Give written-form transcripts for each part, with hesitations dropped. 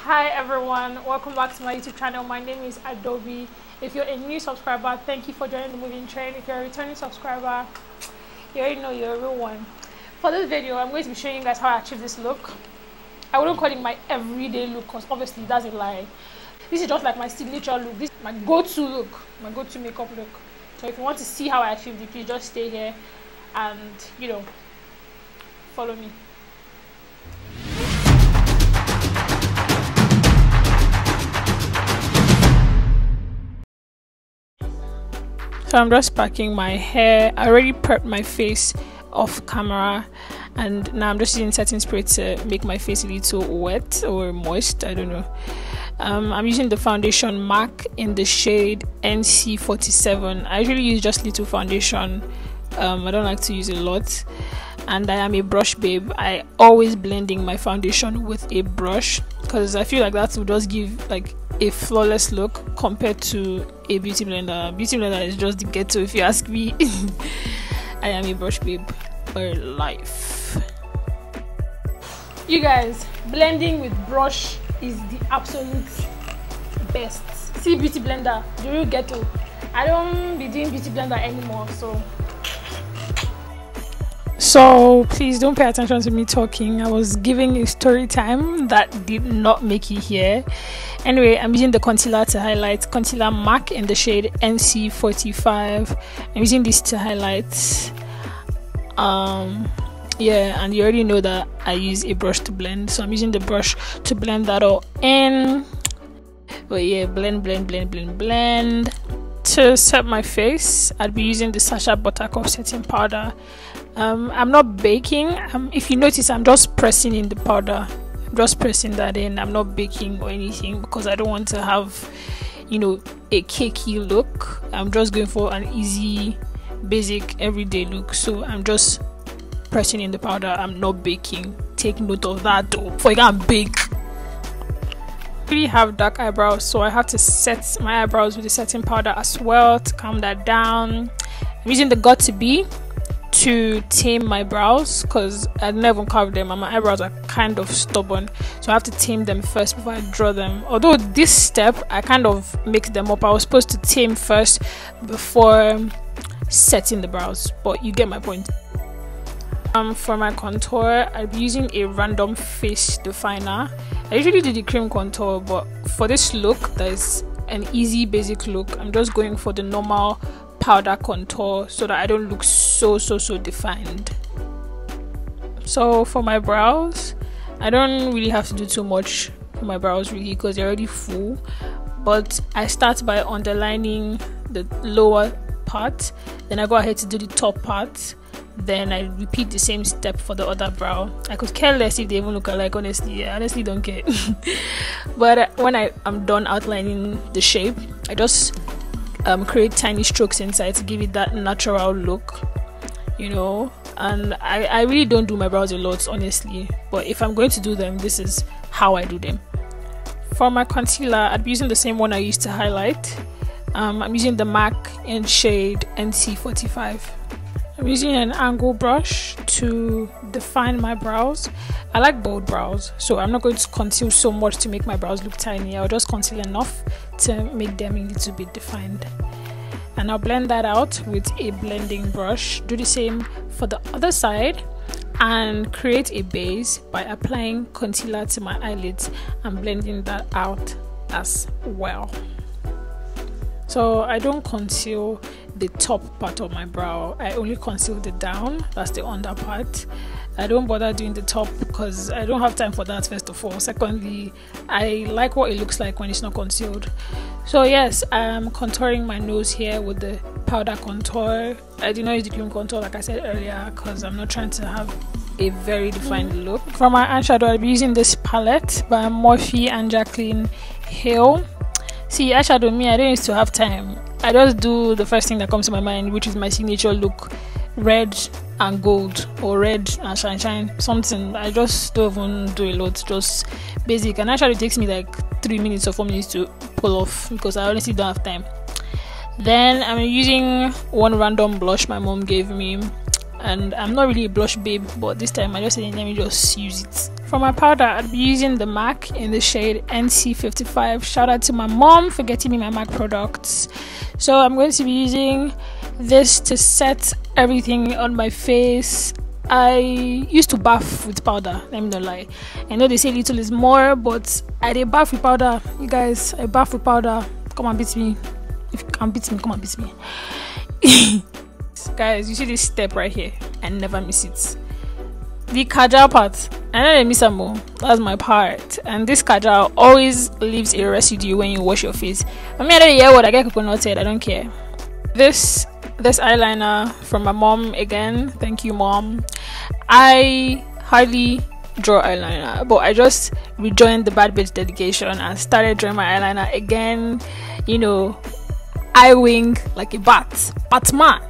Hi everyone, welcome back to my YouTube channel. My name is Adobe. If you're a new subscriber, thank you for joining the moving train. If you're a returning subscriber, you already know you're a real one. For this video, I'm going to be showing you guys how I achieve this look. I wouldn't call it my everyday look because obviously that's a lie. This is just like my signature look. This is my go-to look, my go-to makeup look. So if you want to see how I achieved it, please just stay here and follow me. So I'm just packing my hair. I already prepped my face off camera, and now I'm just using setting spray to make my face a little wet or moist, I don't know. I'm using the foundation MAC in the shade NC47. I usually use just little foundation. I don't like to use a lot, and I am a brush babe. I always blending my foundation with a brush because I feel like that will just give like a flawless look compared to a beauty blender. Beauty blender is just the ghetto if you ask me. I am a brush babe for life. You guys, blending with brush is the absolute best. See beauty blender, the real ghetto. I don't be doing beauty blender anymore, so please don't pay attention to me talking. I was giving a story time that did not make it here. Anyway, I'm using the concealer to highlight. Concealer MAC in the shade NC45. I'm using this to highlight. Yeah, and you already know that I use a brush to blend, so I'm using the brush to blend that all in. But yeah, blend. To set my face, I'd be using the Sacha Buttercup setting powder. I'm not baking. If you notice, I'm just pressing in the powder. I'm just pressing that in. I'm not baking or anything because I don't want to have, a cakey look. I'm just going for an easy, basic, everyday look. So I'm just pressing in the powder. I'm not baking. Take note of that though, before you can bake. I really have dark eyebrows, so I have to set my eyebrows with the setting powder as well to calm that down. I'm using the Got To Be to tame my brows because I never carve them and my eyebrows are kind of stubborn, so I have to tame them first before I draw them. Although this step I kind of mix them up. I was supposed to tame first before setting the brows, but you get my point. For my contour, I'll be using a random face definer. I usually do the cream contour, but for this look that is an easy basic look, I'm just going for the normal powder contour so that I don't look so defined. So for my brows, I don't really have to do too much for my brows really because they're already full, but I start by underlining the lower part, then I go ahead to do the top part, then I repeat the same step for the other brow. I could care less if they even look alike, honestly. I honestly don't care. But when I'm done outlining the shape, I just create tiny strokes inside to give it that natural look, and I really don't do my brows a lot, honestly, but if I'm going to do them, this is how I do them. For my concealer, I'd be using the same one I used to highlight. I'm using the MAC in shade NC45. I'm using an angle brush to define my brows. I like bold brows, so I'm not going to conceal so much to make my brows look tiny. I'll just conceal enough to make them a little bit defined. And I'll blend that out with a blending brush. Do the same for the other side and create a base by applying concealer to my eyelids and blending that out as well. So I don't conceal the top part of my brow, I only conceal the down, that's the under part. I don't bother doing the top because I don't have time for that, first of all. Secondly, I like what it looks like when it's not concealed. So yes, I'm contouring my nose here with the powder contour. I did not use the cream contour like I said earlier because I'm not trying to have a very defined look. For my eyeshadow, I'll be using this palette by Morphe and Jacqueline Hill. See, eyeshadow me, I don't used to have time. I just do the first thing that comes to my mind, which is my signature look, red and gold or red and shine something. I just don't even do a lot, just basic. And eyeshadow takes me like 3 minutes or 4 minutes to pull off because I honestly don't have time. Then I'm using one random blush my mom gave me, and I'm not really a blush babe, but this time I just said let me just use it. For my powder, I'd be using the MAC in the shade NC55. Shout out to my mom for getting me my MAC products. So I'm going to be using this to set everything on my face. I used to bath with powder, let me not lie. I know they say little is more, but I did bath with powder. You guys, I bath with powder. Come and beat me. If you can't beat me, come and beat me. Guys, you see this step right here? I never miss it. The kajal part, I know they miss some more. That's my part. And this kajal always leaves a residue when you wash your face. I mean, I don't hear what I get coconut head, I don't care. This eyeliner from my mom again. Thank you, mom. I hardly draw eyeliner, but I just rejoined the Bad Bitch dedication and started drawing my eyeliner again. You know, eye wing like a bat. Batman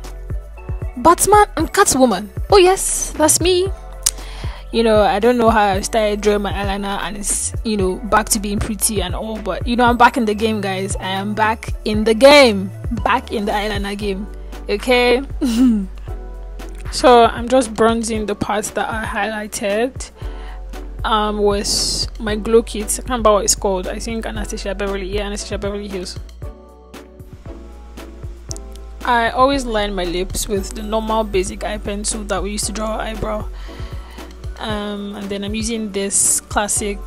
and Catwoman. Oh yes, that's me. You know, I don't know how I started drawing my eyeliner and it's, you know, back to being pretty and all, but you know, I'm back in the game, guys. I am back in the game, back in the eyeliner game. Okay. So I'm just bronzing the parts that are highlighted with my glow kit. I can't remember what it's called. I think Anastasia Beverly Hills. I always line my lips with the normal basic eye pencil that we used to draw our eyebrow, and then I'm using this classic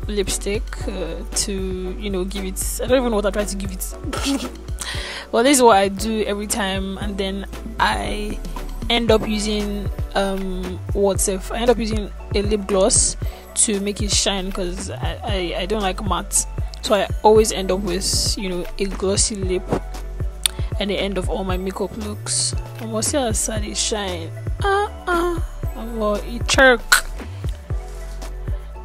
lipstick to, you know, give it, I don't even know what I try to give it. Well, this is what I do every time, and then I end up using I end up using a lip gloss to make it shine, because I don't like matte, so I always end up with, you know, a glossy lip at the end of all my makeup looks. I must see how sad it shine. Well, it jerk.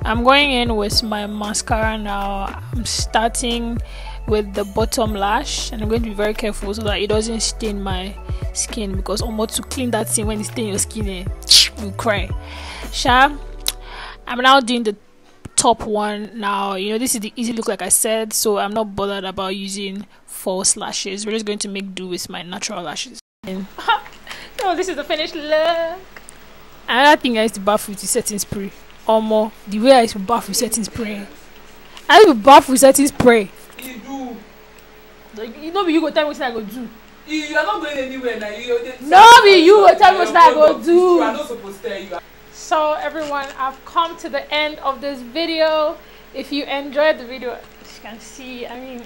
I'm going in with my mascara now. I'm starting with the bottom lash, and I'm going to be very careful so that it doesn't stain my skin, because almost to clean that thing when it stain your skin, you cry. I'm now doing the top one now. You know, this is the easy look, like I said, so I'm not bothered about using false lashes. We're just going to make do with my natural lashes. So this is the finished look. Another thing I used to bath with is setting spray. Or more, the way I used to bath with setting spray. I used to bath with setting spray. You do. Like, you know, you go tell me what I go do. You are not going anywhere now. No, you go tell me what I go do. You are not supposed to tell you. So everyone, I've come to the end of this video. If you enjoyed the video, as you can see, I mean,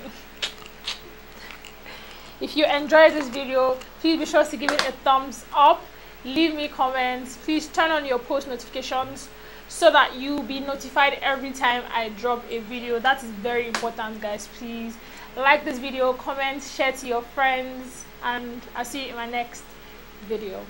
if you enjoyed this video, please be sure to give it a thumbs up. Leave me comments. Please turn on your post notifications so that you'll be notified every time I drop a video. That is very important, guys. Please like this video, comment, share to your friends, and I'll see you in my next video.